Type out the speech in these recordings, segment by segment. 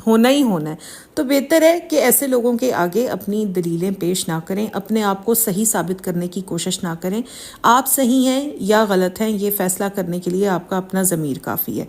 ہونا ہی ہونا ہے. تو بہتر ہے کہ ایسے لوگوں کے آگے اپنی دلیلیں پیش نہ کریں، اپنے آپ کو صحیح ثابت کرنے کی کوشش نہ کریں. آپ صحیح ہیں یا غلط ہیں یہ فیصلہ کرنے کے لیے آپ کا اپنا ضمیر کافی ہے.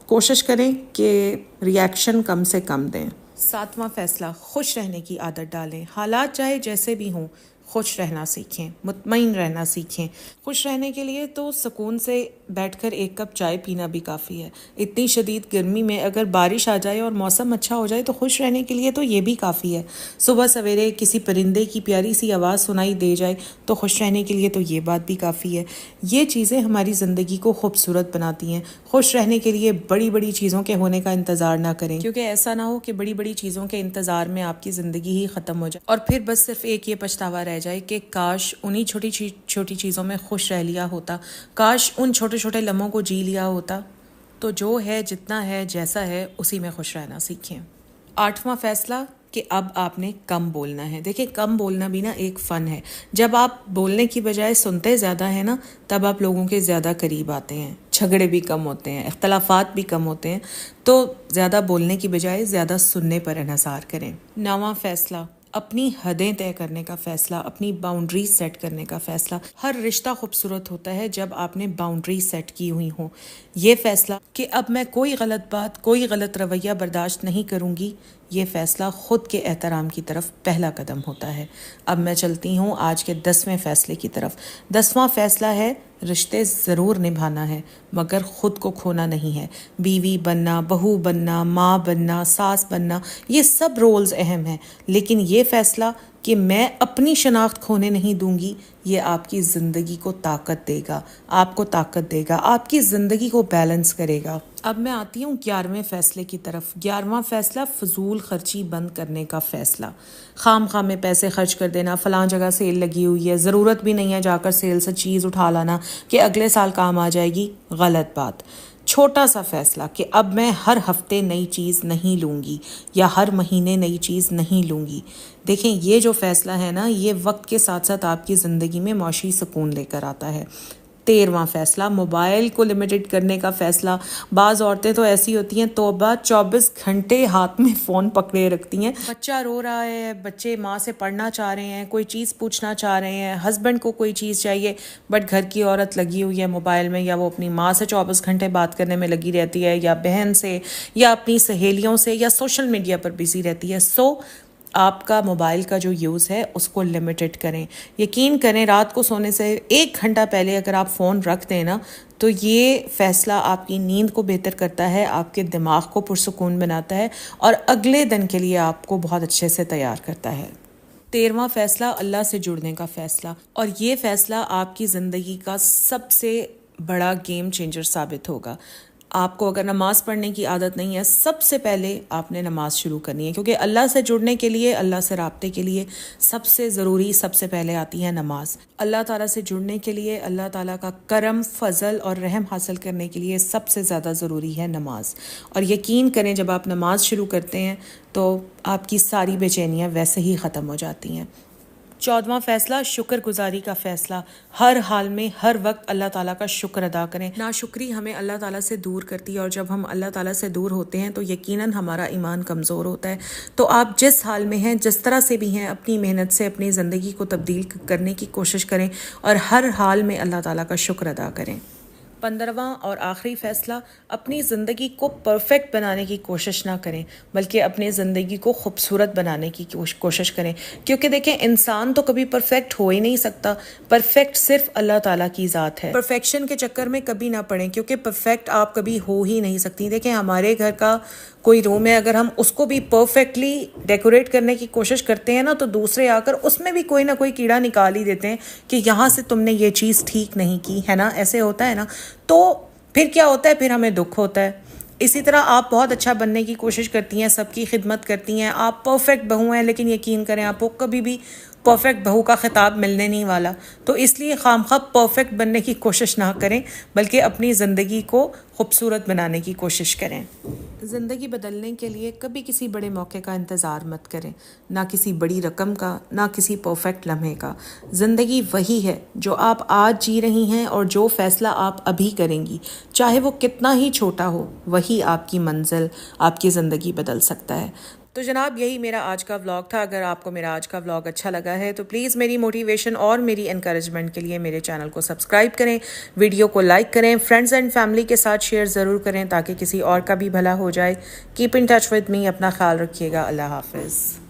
کوشش کریں کہ ریاکشن کم سے کم دیں. 7واں فیصلہ، خوش رہنے کی عادت ڈالیں. حالات چاہے جیسے بھی ہوں، خوش رہنا سیکھیں، مطمئن رہنا سیکھیں. خوش رہنے کے لیے تو سکون سے بیٹھ کر ایک کپ چائے پینا بھی کافی ہے. اتنی شدید گرمی میں اگر بارش آ جائے اور موسم اچھا ہو جائے تو خوش رہنے کے لیے تو یہ بھی کافی ہے. صبح سویرے کسی پرندے کی پیاری سی آواز سنائی دے جائے تو خوش رہنے کے لیے تو یہ بات بھی کافی ہے. یہ چیزیں ہماری زندگی کو خوبصورت بناتی ہیں. خوش رہنے کے لیے بڑی بڑی چیزوں کے ہونے کا انتظار نہ کریں، کیونکہ ایسا نہ ہو کہ بڑی بڑی چیزوں کے انتظار میں آپ کی زندگی ہی ختم ہو جائے اور پھر بس صرف ایک یہ پچھتاوا رہ جائے کہ کاش انہی چھوٹی چیزوں میں خوش رہ لیا ہوتا، کاش ان چھوٹے چھوٹے لمحوں کو جی لیا ہوتا. تو جو ہے، جتنا ہے، جیسا ہے، اسی میں خوش رہنا سیکھیں. 8واں فیصلہ کہ اب آپ نے کم بولنا ہے. دیکھیں، کم بولنا بھی نا ایک فن ہے. جب آپ بولنے کی بجائے سنتے زیادہ ہیں نا، تب آپ لوگوں کے زیادہ قریب آتے ہیں. جھگڑے بھی کم ہوتے ہیں، اختلافات بھی کم ہوتے ہیں. تو زیادہ بولنے کی بجائے زیادہ سننے پر انحصار کریں. 9واں فیصلہ، اپنی حدیں طے کرنے کا فیصلہ، اپنی باؤنڈری سیٹ کرنے کا فیصلہ. ہر رشتہ خوبصورت ہوتا ہے جب آپ نے باؤنڈری سیٹ کی ہوئی ہوں. یہ فیصلہ کہ اب میں کوئی غلط بات، کوئی غلط رویہ برداشت نہیں کروں گی، یہ فیصلہ خود کے احترام کی طرف پہلا قدم ہوتا ہے. اب میں چلتی ہوں آج کے 10ویں فیصلے کی طرف. 10واں فیصلہ ہے، رشتے ضرور نبھانا ہے مگر خود کو کھونا نہیں ہے. بیوی بننا، بہو بننا، ماں بننا، ساس بننا، یہ سب رولز اہم ہیں، لیکن یہ فیصلہ کہ میں اپنی شناخت کھونے نہیں دوں گی، یہ آپ کی زندگی کو طاقت دے گا، آپ کو طاقت دے گا، آپ کی زندگی کو بیلنس کرے گا. اب میں آتی ہوں 11ویں فیصلے کی طرف. 11واں فیصلہ، فضول خرچی بند کرنے کا فیصلہ. خام خام میں پیسے خرچ کر دینا، فلاں جگہ سیل لگی ہوئی ہے، ضرورت بھی نہیں ہے جا کر سیل سے چیز اٹھا لانا کہ اگلے سال کام آ جائے گی، غلط بات. چھوٹا سا فیصلہ کہ اب میں ہر ہفتے نئی چیز نہیں لوں گی یا ہر مہینے نئی چیز نہیں لوں گی. دیکھیں، یہ جو فیصلہ ہے نا، یہ وقت کے ساتھ ساتھ آپ کی زندگی میں معاشی سکون لے کر آتا ہے. 13واں فیصلہ، موبائل کو لمیٹڈ کرنے کا فیصلہ. بعض عورتیں تو ایسی ہوتی ہیں، توبہ، 24 گھنٹے ہاتھ میں فون پکڑے رکھتی ہیں. بچہ رو رہا ہے، بچے ماں سے پڑھنا چاہ رہے ہیں، کوئی چیز پوچھنا چاہ رہے ہیں، ہسبینڈ کو کوئی چیز چاہیے، بٹ گھر کی عورت لگی ہوئی ہے موبائل میں، یا وہ اپنی ماں سے 24 گھنٹے بات کرنے میں لگی رہتی ہے، یا بہن سے، یا اپنی سہیلیوں سے، یا سوشل میڈیا پر بزی رہتی ہے. آپ کا موبائل کا جو یوز ہے اس کو لمیٹڈ کریں. یقین کریں، رات کو سونے سے 1 گھنٹہ پہلے اگر آپ فون رکھ دیں نا، تو یہ فیصلہ آپ کی نیند کو بہتر کرتا ہے، آپ کے دماغ کو پرسکون بناتا ہے اور اگلے دن کے لیے آپ کو بہت اچھے سے تیار کرتا ہے. 13واں فیصلہ، اللہ سے جڑنے کا فیصلہ. اور یہ فیصلہ آپ کی زندگی کا سب سے بڑا گیم چینجر ثابت ہوگا. آپ کو اگر نماز پڑھنے کی عادت نہیں ہے، سب سے پہلے آپ نے نماز شروع کرنی ہے، کیونکہ اللہ سے جڑنے کے لیے، اللہ سے رابطے کے لیے سب سے ضروری، سب سے پہلے آتی ہے نماز. اللہ تعالیٰ سے جڑنے کے لیے، اللہ تعالیٰ کا کرم، فضل اور رحم حاصل کرنے کے لیے سب سے زیادہ ضروری ہے نماز. اور یقین کریں، جب آپ نماز شروع کرتے ہیں تو آپ کی ساری بے چینیاں ویسے ہی ختم ہو جاتی ہیں. 14واں فیصلہ، شکر گزاری کا فیصلہ. ہر حال میں، ہر وقت اللہ تعالیٰ کا شکر ادا کریں. ناشکری ہمیں اللہ تعالیٰ سے دور کرتی ہے، اور جب ہم اللہ تعالیٰ سے دور ہوتے ہیں تو یقیناً ہمارا ایمان کمزور ہوتا ہے. تو آپ جس حال میں ہیں، جس طرح سے بھی ہیں، اپنی محنت سے اپنی زندگی کو تبدیل کرنے کی کوشش کریں اور ہر حال میں اللہ تعالیٰ کا شکر ادا کریں. 15واں اور آخری فیصلہ، اپنی زندگی کو پرفیکٹ بنانے کی کوشش نہ کریں، بلکہ اپنی زندگی کو خوبصورت بنانے کی کوشش کریں. کیونکہ دیکھیں، انسان تو کبھی پرفیکٹ ہو ہی نہیں سکتا، پرفیکٹ صرف اللہ تعالیٰ کی ذات ہے. پرفیکشن کے چکر میں کبھی نہ پڑیں، کیونکہ پرفیکٹ آپ کبھی ہو ہی نہیں سکتی. دیکھیں، ہمارے گھر کا کوئی روم ہے، اگر ہم اس کو بھی پرفیکٹلی ڈیکوریٹ کرنے کی کوشش کرتے ہیں نا، تو دوسرے آ کر اس میں بھی کوئی نہ کوئی کیڑا نکال ہی دیتے ہیں کہ یہاں سے تم نے یہ چیز ٹھیک نہیں کی ہے نا. ایسے ہوتا ہے نا. تو پھر کیا ہوتا ہے؟ پھر ہمیں دکھ ہوتا ہے. اسی طرح آپ بہت اچھا بننے کی کوشش کرتی ہیں، سب کی خدمت کرتی ہیں، آپ پرفیکٹ بہو ہیں، لیکن یقین کریں آپ کو کبھی بھی پرفیکٹ بہو کا خطاب ملنے نہیں والا، تو اس لیے خواہ پرفیکٹ بننے کی کوشش نہ کریں، بلکہ اپنی زندگی کو خوبصورت بنانے کی کوشش کریں۔ زندگی بدلنے کے لیے کبھی کسی بڑے موقع کا انتظار مت کریں، نہ کسی بڑی رقم کا، نہ کسی پرفیکٹ لمحے کا۔ زندگی وہی ہے جو آپ آج جی رہی ہیں، اور جو فیصلہ آپ ابھی کریں گی، چاہے وہ کتنا ہی چھوٹا ہو، وہی آپ کی منزل، آپ کی زندگی بدل سکتا ہے۔ تو جناب یہی میرا آج کا ولاگ تھا۔ اگر آپ کو میرا آج کا ولاگ اچھا لگا ہے تو پلیز میری موٹیویشن اور میری انکریجمنٹ کے لیے میرے چینل کو سبسکرائب کریں، ویڈیو کو لائک کریں، فرینڈز اینڈ فیملی کے ساتھ شیئر ضرور کریں تاکہ کسی اور کا بھی بھلا ہو جائے۔ Keep in touch with me, اپنا خیال رکھیے گا۔ اللہ حافظ۔